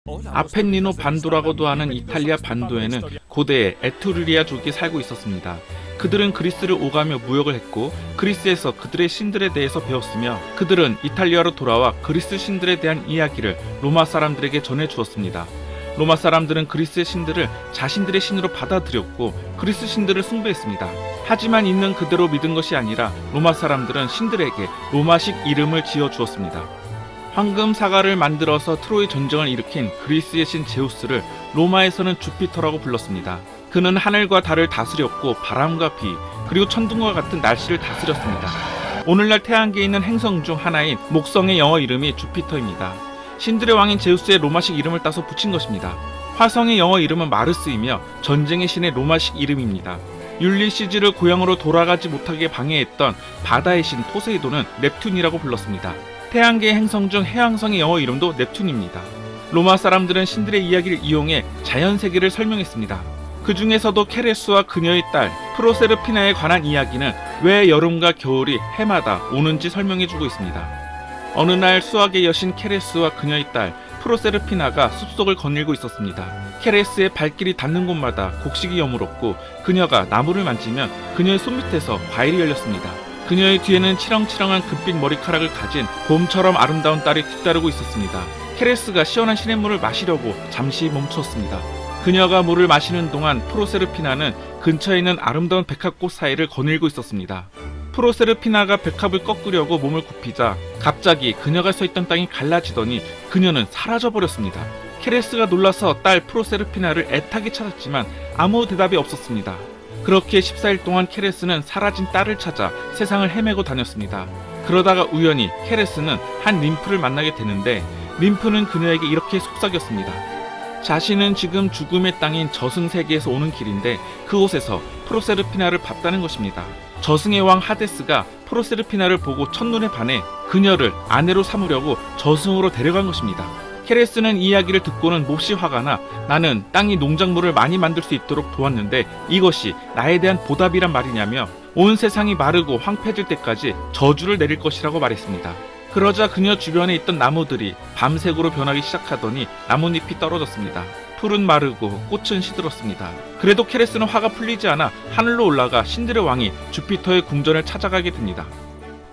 아펜니노 반도라고도 하는 이탈리아 반도에는 고대에 에트루리아족이 살고 있었습니다. 그들은 그리스를 오가며 무역을 했고 그리스에서 그들의 신들에 대해서 배웠으며 그들은 이탈리아로 돌아와 그리스 신들에 대한 이야기를 로마 사람들에게 전해주었습니다. 로마 사람들은 그리스의 신들을 자신들의 신으로 받아들였고 그리스 신들을 숭배했습니다. 하지만 있는 그대로 믿은 것이 아니라 로마 사람들은 신들에게 로마식 이름을 지어주었습니다. 황금 사과를 만들어서 트로이 전쟁을 일으킨 그리스의 신 제우스를 로마에서는 주피터라고 불렀습니다. 그는 하늘과 달을 다스렸고 바람과 비 그리고 천둥과 같은 날씨를 다스렸습니다. 오늘날 태양계에 있는 행성 중 하나인 목성의 영어 이름이 주피터입니다. 신들의 왕인 제우스의 로마식 이름을 따서 붙인 것입니다. 화성의 영어 이름은 마르스이며 전쟁의 신의 로마식 이름입니다. 율리시즈를 고향으로 돌아가지 못하게 방해했던 바다의 신 포세이돈은 넵튠이라고 불렀습니다. 태양계의 행성 중 해왕성의 영어 이름도 넵튠입니다. 로마 사람들은 신들의 이야기를 이용해 자연세계를 설명했습니다. 그 중에서도 케레스와 그녀의 딸 프로세르피나에 관한 이야기는 왜 여름과 겨울이 해마다 오는지 설명해주고 있습니다. 어느 날 수학의 여신 케레스와 그녀의 딸 프로세르피나가 숲속을 거닐고 있었습니다. 케레스의 발길이 닿는 곳마다 곡식이 여물었고 그녀가 나무를 만지면 그녀의 손밑에서 과일이 열렸습니다. 그녀의 뒤에는 치렁치렁한 금빛 머리카락을 가진 봄처럼 아름다운 딸이 뒤따르고 있었습니다. 케레스가 시원한 시냇물을 마시려고 잠시 멈추었습니다. 그녀가 물을 마시는 동안 프로세르피나는 근처에 있는 아름다운 백합꽃 사이를 거닐고 있었습니다. 프로세르피나가 백합을 꺾으려고 몸을 굽히자 갑자기 그녀가 서 있던 땅이 갈라지더니 그녀는 사라져버렸습니다. 케레스가 놀라서 딸 프로세르피나를 애타게 찾았지만 아무 대답이 없었습니다. 그렇게 14일 동안 케레스는 사라진 딸을 찾아 세상을 헤매고 다녔습니다. 그러다가 우연히 케레스는 한 ним프를 만나게 되는데 ним프는 그녀에게 이렇게 속삭였습니다. 자신은 지금 죽음의 땅인 저승세계에서 오는 길인데 그곳에서 프로세르피나를 봤다는 것입니다. 저승의 왕 하데스가 프로세르피나를 보고 첫눈에 반해 그녀를 아내로 삼으려고 저승으로 데려간 것입니다. 케레스는 이 이야기를 듣고는 몹시 화가 나 나는 땅이 농작물을 많이 만들 수 있도록 도왔는데 이것이 나에 대한 보답이란 말이냐며 온 세상이 마르고 황폐해질 때까지 저주를 내릴 것이라고 말했습니다. 그러자 그녀 주변에 있던 나무들이 밤색으로 변하기 시작하더니 나뭇잎이 떨어졌습니다. 풀은 마르고 꽃은 시들었습니다. 그래도 케레스는 화가 풀리지 않아 하늘로 올라가 신들의 왕이 주피터의 궁전을 찾아가게 됩니다.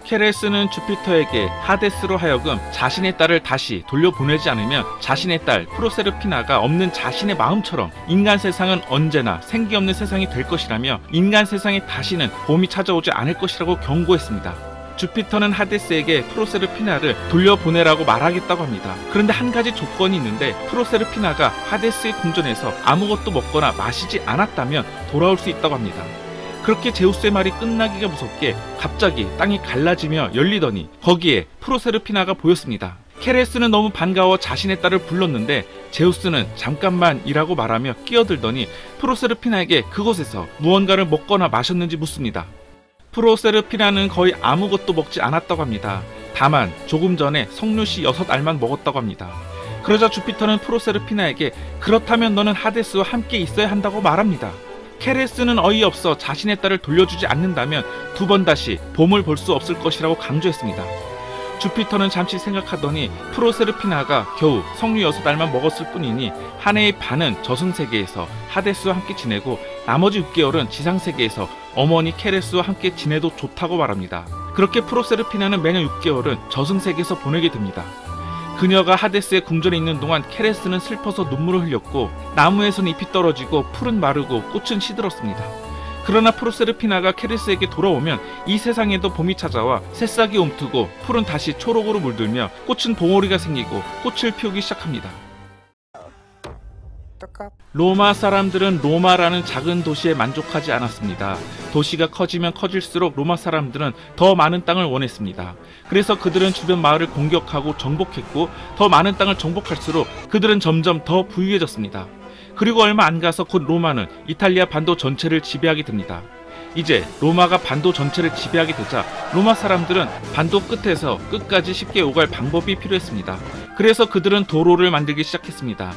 케레스는 주피터에게 하데스로 하여금 자신의 딸을 다시 돌려보내지 않으면 자신의 딸 프로세르피나가 없는 자신의 마음처럼 인간 세상은 언제나 생기 없는 세상이 될 것이라며 인간 세상에 다시는 봄이 찾아오지 않을 것이라고 경고했습니다. 주피터는 하데스에게 프로세르피나를 돌려보내라고 말하겠다고 합니다. 그런데 한 가지 조건이 있는데 프로세르피나가 하데스의 궁전에서 아무것도 먹거나 마시지 않았다면 돌아올 수 있다고 합니다. 그렇게 제우스의 말이 끝나기가 무섭게 갑자기 땅이 갈라지며 열리더니 거기에 프로세르피나가 보였습니다. 케레스는 너무 반가워 자신의 딸을 불렀는데 제우스는 잠깐만이라고 말하며 끼어들더니 프로세르피나에게 그곳에서 무언가를 먹거나 마셨는지 묻습니다. 프로세르피나는 거의 아무것도 먹지 않았다고 합니다. 다만 조금 전에 석류씨 6알만 먹었다고 합니다. 그러자 주피터는 프로세르피나에게 그렇다면 너는 하데스와 함께 있어야 한다고 말합니다. 케레스는 어이없어 자신의 딸을 돌려주지 않는다면 2번 다시 봄을 볼 수 없을 것이라고 강조했습니다. 주피터는 잠시 생각하더니 프로세르피나가 겨우 석류 6알만 먹었을 뿐이니 한 해의 반은 저승세계에서 하데스와 함께 지내고 나머지 6개월은 지상세계에서 어머니 케레스와 함께 지내도 좋다고 말합니다. 그렇게 프로세르피나는 매년 6개월은 저승세계에서 보내게 됩니다. 그녀가 하데스의 궁전에 있는 동안 케레스는 슬퍼서 눈물을 흘렸고 나무에선 잎이 떨어지고 풀은 마르고 꽃은 시들었습니다. 그러나 프로세르피나가 케레스에게 돌아오면 이 세상에도 봄이 찾아와 새싹이 움트고 풀은 다시 초록으로 물들며 꽃은 봉오리가 생기고 꽃을 피우기 시작합니다. 로마 사람들은 로마라는 작은 도시에 만족하지 않았습니다. 도시가 커지면 커질수록 로마 사람들은 더 많은 땅을 원했습니다. 그래서 그들은 주변 마을을 공격하고 정복했고 더 많은 땅을 정복할수록 그들은 점점 더 부유해졌습니다. 그리고 얼마 안 가서 곧 로마는 이탈리아 반도 전체를 지배하게 됩니다. 이제 로마가 반도 전체를 지배하게 되자 로마 사람들은 반도 끝에서 끝까지 쉽게 오갈 방법이 필요했습니다. 그래서 그들은 도로를 만들기 시작했습니다.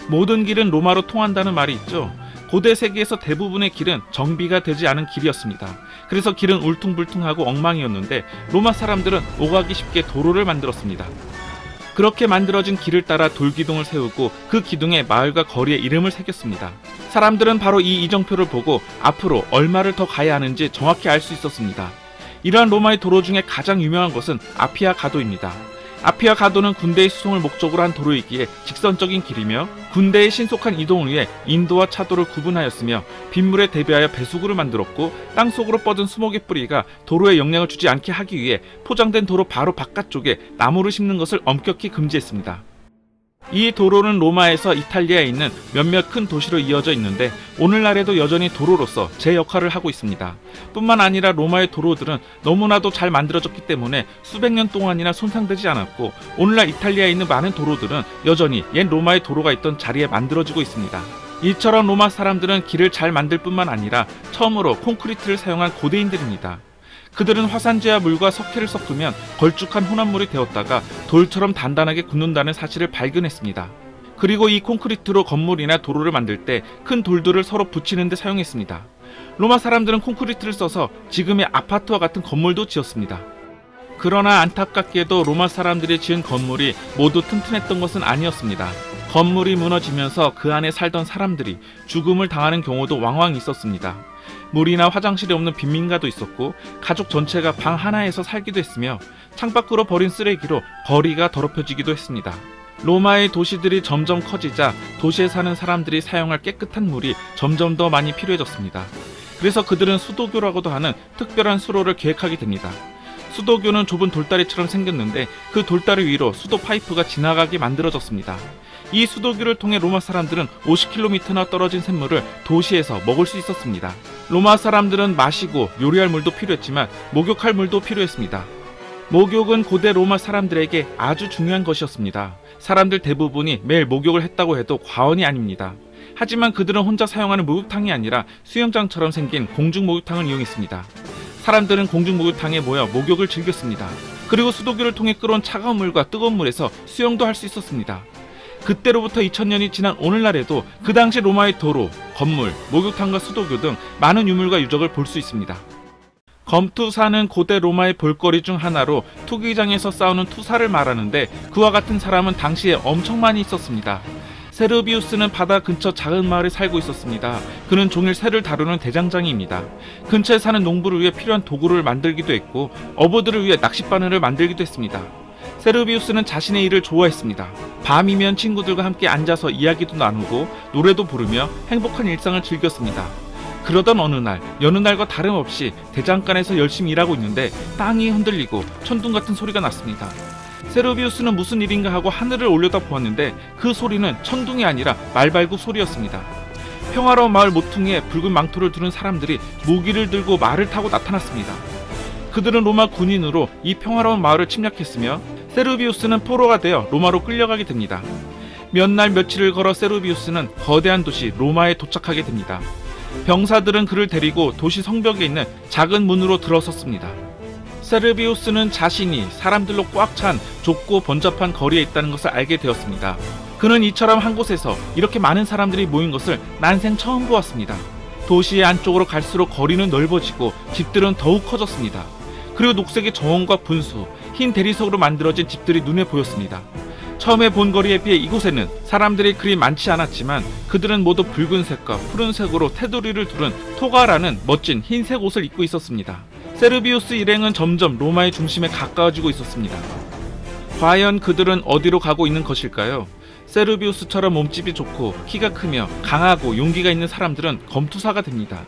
모든 길은 로마로 통한다는 말이 있죠. 고대 세계에서 대부분의 길은 정비가 되지 않은 길이었습니다. 그래서 길은 울퉁불퉁하고 엉망이었는데 로마 사람들은 오가기 쉽게 도로를 만들었습니다. 그렇게 만들어진 길을 따라 돌기둥을 세우고 그 기둥에 마을과 거리의 이름을 새겼습니다. 사람들은 바로 이 이정표를 보고 앞으로 얼마를 더 가야 하는지 정확히 알 수 있었습니다. 이러한 로마의 도로 중에 가장 유명한 것은 아피아 가도입니다. 아피아 가도는 군대의 수송을 목적으로 한 도로이기에 직선적인 길이며 군대의 신속한 이동을 위해 인도와 차도를 구분하였으며 빗물에 대비하여 배수구를 만들었고 땅속으로 뻗은 수목의 뿌리가 도로에 영향을 주지 않게 하기 위해 포장된 도로 바로 바깥쪽에 나무를 심는 것을 엄격히 금지했습니다. 이 도로는 로마에서 이탈리아에 있는 몇몇 큰 도시로 이어져 있는데 오늘날에도 여전히 도로로서 제 역할을 하고 있습니다. 뿐만 아니라 로마의 도로들은 너무나도 잘 만들어졌기 때문에 수백 년 동안이나 손상되지 않았고 오늘날 이탈리아에 있는 많은 도로들은 여전히 옛 로마의 도로가 있던 자리에 만들어지고 있습니다. 이처럼 로마 사람들은 길을 잘 만들 뿐만 아니라 처음으로 콘크리트를 사용한 고대인들입니다. 그들은 화산재와 물과 석회를 섞으면 걸쭉한 혼합물이 되었다가 돌처럼 단단하게 굳는다는 사실을 발견했습니다. 그리고 이 콘크리트로 건물이나 도로를 만들 때 큰 돌들을 서로 붙이는 데 사용했습니다. 로마 사람들은 콘크리트를 써서 지금의 아파트와 같은 건물도 지었습니다. 그러나 안타깝게도 로마 사람들이 지은 건물이 모두 튼튼했던 것은 아니었습니다. 건물이 무너지면서 그 안에 살던 사람들이 죽음을 당하는 경우도 왕왕 있었습니다. 물이나 화장실이 없는 빈민가도 있었고 가족 전체가 방 하나에서 살기도 했으며 창밖으로 버린 쓰레기로 거리가 더럽혀지기도 했습니다. 로마의 도시들이 점점 커지자 도시에 사는 사람들이 사용할 깨끗한 물이 점점 더 많이 필요해졌습니다. 그래서 그들은 수도교라고도 하는 특별한 수로를 계획하게 됩니다. 수도교는 좁은 돌다리처럼 생겼는데 그 돌다리 위로 수도 파이프가 지나가게 만들어졌습니다. 이 수도교를 통해 로마 사람들은 50km나 떨어진 샘물을 도시에서 먹을 수 있었습니다. 로마 사람들은 마시고 요리할 물도 필요했지만 목욕할 물도 필요했습니다. 목욕은 고대 로마 사람들에게 아주 중요한 것이었습니다. 사람들 대부분이 매일 목욕을 했다고 해도 과언이 아닙니다. 하지만 그들은 혼자 사용하는 목욕탕이 아니라 수영장처럼 생긴 공중 목욕탕을 이용했습니다. 사람들은 공중 목욕탕에 모여 목욕을 즐겼습니다. 그리고 수도교를 통해 끌어온 차가운 물과 뜨거운 물에서 수영도 할 수 있었습니다. 그때로부터 2000년이 지난 오늘날에도 그 당시 로마의 도로, 건물, 목욕탕과 수도교 등 많은 유물과 유적을 볼 수 있습니다. 검투사는 고대 로마의 볼거리 중 하나로 투기장에서 싸우는 투사를 말하는데 그와 같은 사람은 당시에 엄청 많이 있었습니다. 세르비우스는 바다 근처 작은 마을에 살고 있었습니다. 그는 종일 새를 다루는 대장장이입니다. 근처에 사는 농부를 위해 필요한 도구를 만들기도 했고 어부들을 위해 낚싯바늘을 만들기도 했습니다. 세르비우스는 자신의 일을 좋아했습니다. 밤이면 친구들과 함께 앉아서 이야기도 나누고 노래도 부르며 행복한 일상을 즐겼습니다. 그러던 어느 날, 여느 날과 다름없이 대장간에서 열심히 일하고 있는데 땅이 흔들리고 천둥 같은 소리가 났습니다. 세르비우스는 무슨 일인가 하고 하늘을 올려다 보았는데 그 소리는 천둥이 아니라 말발굽 소리였습니다. 평화로운 마을 모퉁이에 붉은 망토를 두른 사람들이 무기를 들고 말을 타고 나타났습니다. 그들은 로마 군인으로 이 평화로운 마을을 침략했으며 세르비우스는 포로가 되어 로마로 끌려가게 됩니다. 몇 날 며칠을 걸어 세르비우스는 거대한 도시 로마에 도착하게 됩니다. 병사들은 그를 데리고 도시 성벽에 있는 작은 문으로 들어섰습니다. 세르비우스는 자신이 사람들로 꽉 찬 좁고 번잡한 거리에 있다는 것을 알게 되었습니다. 그는 이처럼 한 곳에서 이렇게 많은 사람들이 모인 것을 난생 처음 보았습니다. 도시의 안쪽으로 갈수록 거리는 넓어지고 집들은 더욱 커졌습니다. 그리고 녹색의 정원과 분수, 흰 대리석으로 만들어진 집들이 눈에 보였습니다. 처음에 본 거리에 비해 이곳에는 사람들이 그리 많지 않았지만 그들은 모두 붉은색과 푸른색으로 테두리를 두른 토가라는 멋진 흰색 옷을 입고 있었습니다. 세르비우스 일행은 점점 로마의 중심에 가까워지고 있었습니다. 과연 그들은 어디로 가고 있는 것일까요? 세르비우스처럼 몸집이 좋고 키가 크며 강하고 용기가 있는 사람들은 검투사가 됩니다.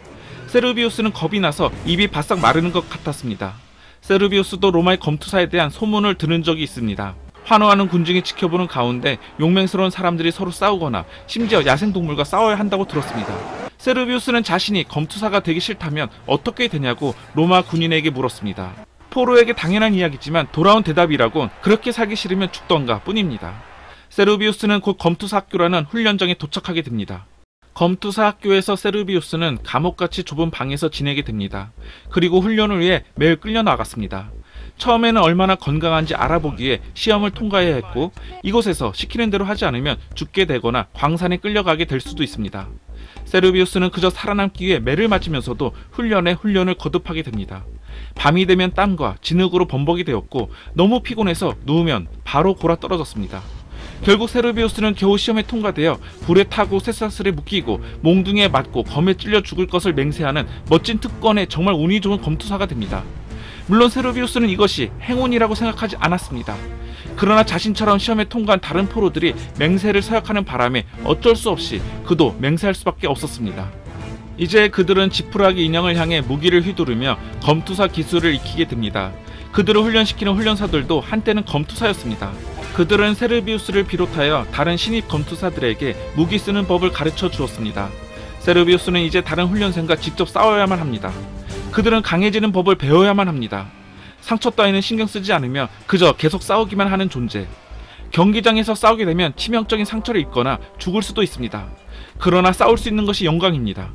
세르비우스는 겁이 나서 입이 바싹 마르는 것 같았습니다. 세르비우스도 로마의 검투사에 대한 소문을 들은 적이 있습니다. 환호하는 군중이 지켜보는 가운데 용맹스러운 사람들이 서로 싸우거나 심지어 야생동물과 싸워야 한다고 들었습니다. 세르비우스는 자신이 검투사가 되기 싫다면 어떻게 되냐고 로마 군인에게 물었습니다. 포로에게 당연한 이야기지만 돌아온 대답이라곤 그렇게 살기 싫으면 죽던가 뿐입니다. 세르비우스는 곧 검투사 학교라는 훈련장에 도착하게 됩니다. 검투사 학교에서 세르비우스는 감옥같이 좁은 방에서 지내게 됩니다. 그리고 훈련을 위해 매일 끌려나갔습니다. 처음에는 얼마나 건강한지 알아보기 위해 시험을 통과해야 했고 이곳에서 시키는 대로 하지 않으면 죽게 되거나 광산에 끌려가게 될 수도 있습니다. 세르비우스는 그저 살아남기 위해 매를 맞으면서도 훈련에 훈련을 거듭하게 됩니다. 밤이 되면 땀과 진흙으로 범벅이 되었고 너무 피곤해서 누우면 바로 골아 떨어졌습니다. 결국 세르비우스는 겨우 시험에 통과되어 불에 타고 쇠사슬에 묶이고 몽둥이에 맞고 검에 찔려 죽을 것을 맹세하는 멋진 특권에 정말 운이 좋은 검투사가 됩니다. 물론 세르비우스는 이것이 행운이라고 생각하지 않았습니다. 그러나 자신처럼 시험에 통과한 다른 포로들이 맹세를 서약하는 바람에 어쩔 수 없이 그도 맹세할 수밖에 없었습니다. 이제 그들은 지푸라기 인형을 향해 무기를 휘두르며 검투사 기술을 익히게 됩니다. 그들을 훈련시키는 훈련사들도 한때는 검투사였습니다. 그들은 세르비우스를 비롯하여 다른 신입 검투사들에게 무기 쓰는 법을 가르쳐 주었습니다. 세르비우스는 이제 다른 훈련생과 직접 싸워야만 합니다. 그들은 강해지는 법을 배워야만 합니다. 상처 따위는 신경 쓰지 않으며 그저 계속 싸우기만 하는 존재. 경기장에서 싸우게 되면 치명적인 상처를 입거나 죽을 수도 있습니다. 그러나 싸울 수 있는 것이 영광입니다.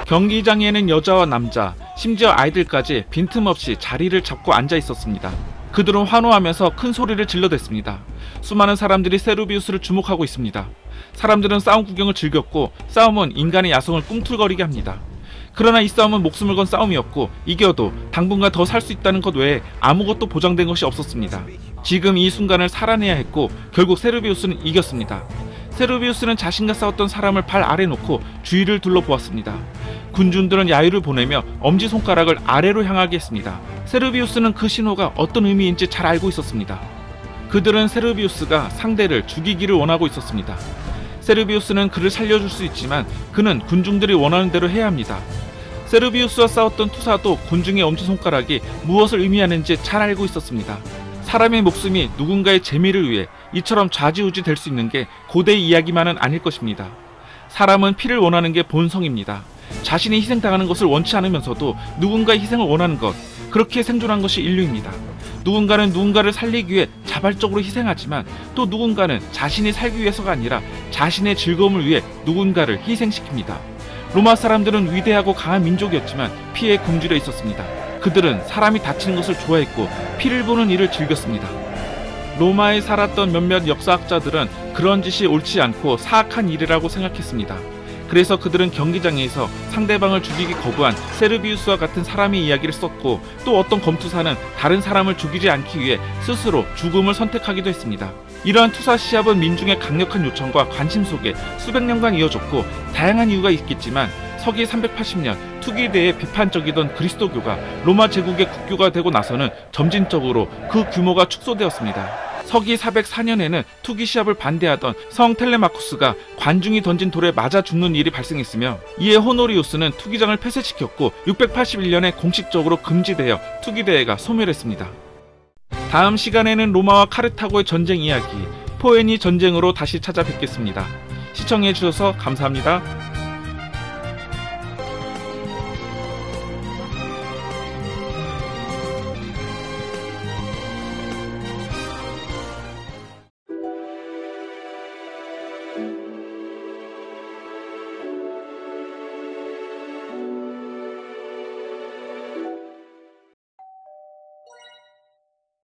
경기장에는 여자와 남자, 심지어 아이들까지 빈틈없이 자리를 잡고 앉아 있었습니다. 그들은 환호하면서 큰 소리를 질러댔습니다. 수많은 사람들이 세르비우스를 주목하고 있습니다. 사람들은 싸움 구경을 즐겼고 싸움은 인간의 야성을 꿈틀거리게 합니다. 그러나 이 싸움은 목숨을 건 싸움이었고 이겨도 당분간 더 살 수 있다는 것 외에 아무것도 보장된 것이 없었습니다. 지금 이 순간을 살아내야 했고 결국 세르비우스는 이겼습니다. 세르비우스는 자신과 싸웠던 사람을 발 아래 놓고 주위를 둘러보았습니다. 군중들은 야유를 보내며 엄지손가락을 아래로 향하게 했습니다. 세르비우스는 그 신호가 어떤 의미인지 잘 알고 있었습니다. 그들은 세르비우스가 상대를 죽이기를 원하고 있었습니다. 세르비우스는 그를 살려줄 수 있지만 그는 군중들이 원하는 대로 해야 합니다. 세르비우스와 싸웠던 투사도 군중의 엄지손가락이 무엇을 의미하는지 잘 알고 있었습니다. 사람의 목숨이 누군가의 재미를 위해 이처럼 좌지우지 될 수 있는 게 고대의 이야기만은 아닐 것입니다. 사람은 피를 원하는 게 본성입니다. 자신이 희생당하는 것을 원치 않으면서도 누군가의 희생을 원하는 것, 그렇게 생존한 것이 인류입니다. 누군가는 누군가를 살리기 위해 자발적으로 희생하지만 또 누군가는 자신이 살기 위해서가 아니라 자신의 즐거움을 위해 누군가를 희생시킵니다. 로마 사람들은 위대하고 강한 민족이었지만 피에 굶주려 있었습니다. 그들은 사람이 다치는 것을 좋아했고 피를 보는 일을 즐겼습니다. 로마에 살았던 몇몇 역사학자들은 그런 짓이 옳지 않고 사악한 일이라고 생각했습니다. 그래서 그들은 경기장에서 상대방을 죽이기 거부한 세르비우스와 같은 사람의 이야기를 썼고 또 어떤 검투사는 다른 사람을 죽이지 않기 위해 스스로 죽음을 선택하기도 했습니다. 이러한 투사 시합은 민중의 강력한 요청과 관심 속에 수백 년간 이어졌고 다양한 이유가 있겠지만 서기 380년 투기대에 비판적이던 그리스도교가 로마 제국의 국교가 되고 나서는 점진적으로 그 규모가 축소되었습니다. 서기 404년에는 투기 시합을 반대하던 성 텔레마쿠스가 관중이 던진 돌에 맞아 죽는 일이 발생했으며 이에 호노리우스는 투기장을 폐쇄시켰고 681년에 공식적으로 금지되어 투기대회가 소멸했습니다. 다음 시간에는 로마와 카르타고의 전쟁 이야기, 포에니 전쟁으로 다시 찾아뵙겠습니다. 시청해주셔서 감사합니다.